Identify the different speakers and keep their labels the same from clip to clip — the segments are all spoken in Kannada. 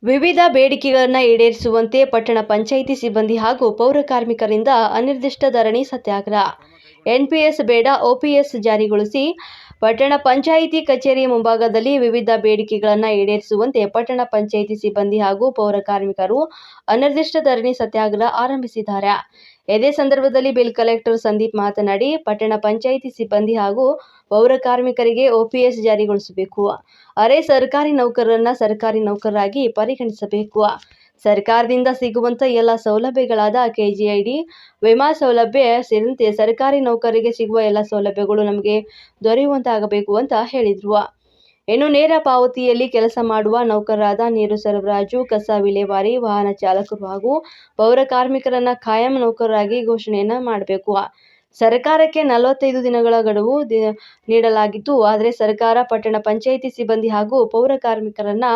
Speaker 1: ವಿವಿಧ ಬೇಡಿಕೆಗಳನ್ನು ಈಡೇರಿಸುವಂತೆ ಪಟ್ಟಣ ಪಂಚಾಯಿತಿ ಸಿಬ್ಬಂದಿ ಹಾಗೂ ಪೌರ ಕಾರ್ಮಿಕರಿಂದ ಅನಿರ್ದಿಷ್ಟ ಧರಣಿ ಸತ್ಯಾಗ್ರಹ. ಎನ್ಪಿಎಸ್ ಬೇಡ, ಒಪಿಎಸ್ ಜಾರಿಗೊಳಿಸಿ. ಪಟ್ಟಣ ಪಂಚಾಯಿತಿ ಕಚೇರಿ ಮುಂಭಾಗದಲ್ಲಿ ವಿವಿಧ ಬೇಡಿಕೆಗಳನ್ನು ಈಡೇರಿಸುವಂತೆ ಪಟ್ಟಣ ಪಂಚಾಯಿತಿ ಸಿಬ್ಬಂದಿ ಹಾಗೂ ಪೌರ ಕಾರ್ಮಿಕರು ಅನಿರ್ದಿಷ್ಟ ಧರಣಿ ಸತ್ಯಾಗ್ರಹ ಆರಂಭಿಸಿದ್ದಾರೆ. ಇದೇ ಸಂದರ್ಭದಲ್ಲಿ ಬಿಲ್ ಕಲೆಕ್ಟರ್ ಸಂದೀಪ್ ಮಾತನಾಡಿ, ಪಟ್ಟಣ ಪಂಚಾಯಿತಿ ಸಿಬ್ಬಂದಿ ಹಾಗೂ ಪೌರ ಕಾರ್ಮಿಕರಿಗೆ ಒಪಿಎಸ್ ಜಾರಿಗೊಳಿಸಬೇಕು. ಅರೆ ಸರ್ಕಾರಿ ನೌಕರರನ್ನ ಸರ್ಕಾರಿ ನೌಕರರಾಗಿ ಪರಿಗಣಿಸಬೇಕು. ಸರ್ಕಾರದಿಂದ ಸಿಗುವಂತ ಎಲ್ಲ ಸೌಲಭ್ಯಗಳಾದ ಕೆಜಿಐಡಿ, ವಿಮಾ ಸೌಲಭ್ಯ ಸೇರಿದಂತೆ ಸರ್ಕಾರಿ ನೌಕರರಿಗೆ ಸಿಗುವ ಎಲ್ಲ ಸೌಲಭ್ಯಗಳು ನಮಗೆ ದೊರೆಯುವಂತಾಗಬೇಕು ಅಂತ ಹೇಳಿದ್ರು. ಇನ್ನು ನೇರ ಪಾವತಿಯಲ್ಲಿ ಕೆಲಸ ಮಾಡುವ ನೌಕರರಾದ ನೀರು ಸರಬರಾಜು, ಕಸ ವಿಲೇವಾರಿ, ವಾಹನ ಚಾಲಕರು ಹಾಗೂ ಪೌರ ಕಾರ್ಮಿಕರನ್ನ ಕಾಯಂ ನೌಕರರಾಗಿ ಘೋಷಣೆಯನ್ನ ಮಾಡಬೇಕು. ಸರ್ಕಾರಕ್ಕೆ 45 ದಿನಗಳ ಗಡುವು ನೀಡಲಾಗಿತ್ತು. ಆದರೆ ಸರ್ಕಾರ ಪಟ್ಟಣ ಪಂಚಾಯಿತಿ ಸಿಬ್ಬಂದಿ ಹಾಗೂ ಪೌರ ಕಾರ್ಮಿಕರನ್ನ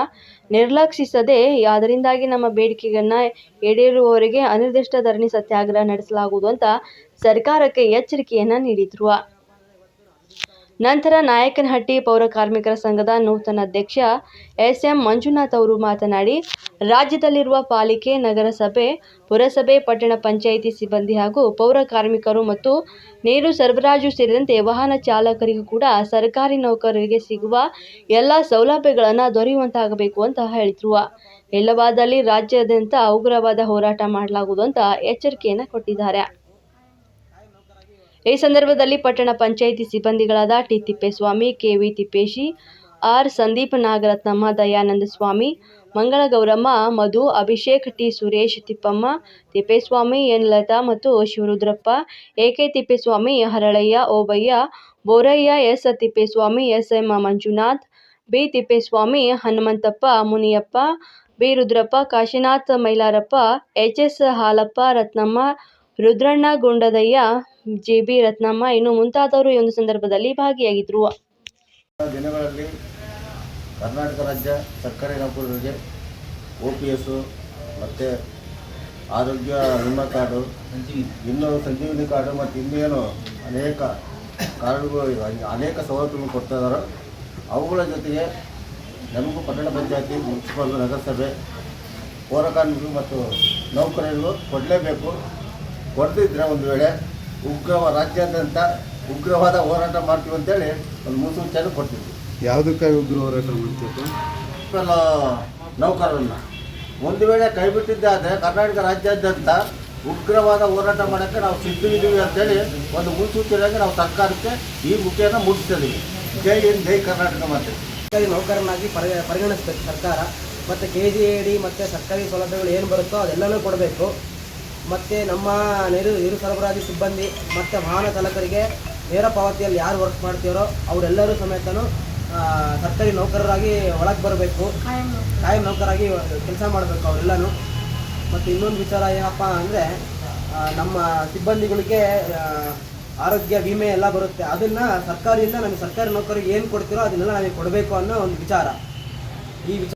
Speaker 1: ನಿರ್ಲಕ್ಷಿಸದೆ, ಅದರಿಂದಾಗಿ ನಮ್ಮ ಬೇಡಿಕೆಗಳನ್ನ ಈಡೇರುವವರೆಗೆ ಅನಿರ್ದಿಷ್ಟ ಧರಣಿ ಸತ್ಯಾಗ್ರಹ ನಡೆಸಲಾಗುವುದು ಅಂತ ಸರ್ಕಾರಕ್ಕೆ ಎಚ್ಚರಿಕೆಯನ್ನ ನೀಡಿದ್ರು. ನಂತರ ನಾಯಕನಹಟ್ಟಿ ಪೌರ ಕಾರ್ಮಿಕರ ಸಂಘದ ನೂತನ ಅಧ್ಯಕ್ಷ ಎಸ್.ಎಂ. ಮಂಜುನಾಥ್ ಅವರು ಮಾತನಾಡಿ, ರಾಜ್ಯದಲ್ಲಿರುವ ಪಾಲಿಕೆ, ನಗರಸಭೆ, ಪುರಸಭೆ, ಪಟ್ಟಣ ಪಂಚಾಯಿತಿ ಸಿಬ್ಬಂದಿ ಹಾಗೂ ಪೌರ ಕಾರ್ಮಿಕರು ಮತ್ತು ನೀರು ಸರಬರಾಜು ಸೇರಿದಂತೆ ವಾಹನ ಚಾಲಕರಿಗೂ ಕೂಡ ಸರ್ಕಾರಿ ನೌಕರರಿಗೆ ಸಿಗುವ ಎಲ್ಲ ಸೌಲಭ್ಯಗಳನ್ನು ದೊರೆಯುವಂತಾಗಬೇಕು ಅಂತ ಹೇಳಿದ್ರು. ಇಲ್ಲವಾದಲ್ಲಿ ರಾಜ್ಯಾದ್ಯಂತ ಉಗ್ರವಾದ ಹೋರಾಟ ಮಾಡಲಾಗುವುದು ಅಂತ ಎಚ್ಚರಿಕೆಯನ್ನು ಕೊಟ್ಟಿದ್ದಾರೆ. ಈ ಸಂದರ್ಭದಲ್ಲಿ ಪಟ್ಟಣ ಪಂಚಾಯಿತಿ ಸಿಬ್ಬಂದಿಗಳಾದ T. Tippeswamy, K V. Tippeshi, R. Sandeep, Nagarathnamma, Dayananda Swamy, Mangalagowramma, Madhu, Abhishek, T. Suresh, Thippamma Tippeswamy, N. Latha ಮತ್ತು Shivarudrappa, A K. Tippeswamy, Haralayya, Obayya, Borayya, S. Tippeswamy, S M. Manjunath, B. Tippeswamy, Hanumanthappa, Muniyappa, B. Rudrappa, Kashinath, Mailarappa, H S. Halappa, Rathnamma, Rudranna, Gundadayya, J B. Rathnamma ಇನ್ನು ಮುಂತಾದವರು ಈ ಒಂದು ಸಂದರ್ಭದಲ್ಲಿ ಭಾಗಿಯಾಗಿದ್ದರು.
Speaker 2: ದಿನಗಳಲ್ಲಿ ಕರ್ನಾಟಕ ರಾಜ್ಯ ಸರ್ಕಾರಿ ನೌಕರರಿಗೆ ಒಪಿಎಸ್ ಮತ್ತು ಆರೋಗ್ಯ ವಿಮಾ ಕಾರ್ಡು, ಇನ್ನೂ ಸಂಜೀವಿನಿ ಕಾರ್ಡು ಮತ್ತು ಇನ್ನೇನು ಅನೇಕ ಕಾರ್ಡುಗಳು, ಅನೇಕ ಸವಲತ್ತುಗಳನ್ನು ಕೊಡ್ತಾ ಇದ್ದಾರೆ. ಅವುಗಳ ಜೊತೆಗೆ ನಮಗೂ ಪಟ್ಟಣ ಪಂಚಾಯತಿ, ಮುನ್ಸಿಪಲ್, ನಗರಸಭೆ, ಪೌರ ಕಾರ್ಮಿಕರು ಮತ್ತು ನೌಕರರಿಗೂ ಕೊಡಲೇಬೇಕು. ಕೊಡದಿದ್ದರೆ ಒಂದು ವೇಳೆ ರಾಜ್ಯಾದ್ಯಂತ ಉಗ್ರವಾದ ಹೋರಾಟ ಮಾಡ್ತೀವಿ ಅಂತೇಳಿ ಒಂದು ಮುನ್ಸೂಚನೆ ಕೊಡ್ತೀವಿ.
Speaker 3: ಯಾವುದಕ್ಕಾಗಿ ಉಗ್ರ ಹೋರಾಟ ಮಾಡ್ತೀವಿ?
Speaker 2: ನೌಕರರನ್ನು ಒಂದು ವೇಳೆ ಕೈ ಬಿಟ್ಟಿದ್ದಾದರೆ ಕರ್ನಾಟಕ ರಾಜ್ಯಾದ್ಯಂತ ಉಗ್ರವಾದ ಹೋರಾಟ ಮಾಡೋಕ್ಕೆ ನಾವು ಸಿದ್ಧವಿದ್ದೀವಿ ಅಂತೇಳಿ ಒಂದು ಮುನ್ಸೂಚನೆಯಾಗಿ ನಾವು ಸರ್ಕಾರಕ್ಕೆ ಈ ಮುಖೇನ ಮುಟ್ಟಿಸ್ತೀವಿ. ಜೈ ಹಿಂದ್, ಜೈ ಕರ್ನಾಟಕ. ಮತ್ತು
Speaker 4: ಸರ್ಕಾರಿ ನೌಕರನಾಗಿ ಪರಿಗಣಿಸಬೇಕು ಸರ್ಕಾರ. ಮತ್ತು ಕೆಜಿಐಡಿ ಮತ್ತು ಸರ್ಕಾರಿ ಸೌಲಭ್ಯಗಳು ಏನು ಬರುತ್ತೋ ಅದೆಲ್ಲನೂ ಕೊಡಬೇಕು. ಮತ್ತು ನಮ್ಮ ನೀರು ಸರಬರಾಜು ಸಿಬ್ಬಂದಿ ಮತ್ತು ವಾಹನ ಚಾಲಕರಿಗೆ ನೇರ ಪಾವತಿಯಲ್ಲಿ ಯಾರು ವರ್ಕ್ ಮಾಡ್ತೀರೋ ಅವರೆಲ್ಲರೂ ಸಮೇತನೂ ಸರ್ಕಾರಿ ನೌಕರರಾಗಿ ಒಳಗೆ ಬರಬೇಕು, ಕಾಯಂ ನೌಕರಾಗಿ ಕೆಲಸ ಮಾಡಬೇಕು ಅವರೆಲ್ಲನೂ. ಮತ್ತು ಇನ್ನೊಂದು ವಿಚಾರ ಏನಪ್ಪ ಅಂದರೆ, ನಮ್ಮ ಸಿಬ್ಬಂದಿಗಳಿಗೆ ಆರೋಗ್ಯ ವಿಮೆ ಎಲ್ಲ ಬರುತ್ತೆ. ಅದನ್ನು ಸರ್ಕಾರದಿಂದ ನಮಗೆ ಸರ್ಕಾರಿ ನೌಕರಿಗೆ ಏನು ಕೊಡ್ತೀರೋ ಅದನ್ನೆಲ್ಲ ನಮಗೆ ಕೊಡಬೇಕು ಅನ್ನೋ ಒಂದು ವಿಚಾರ. ಈ ವಿಚಾರ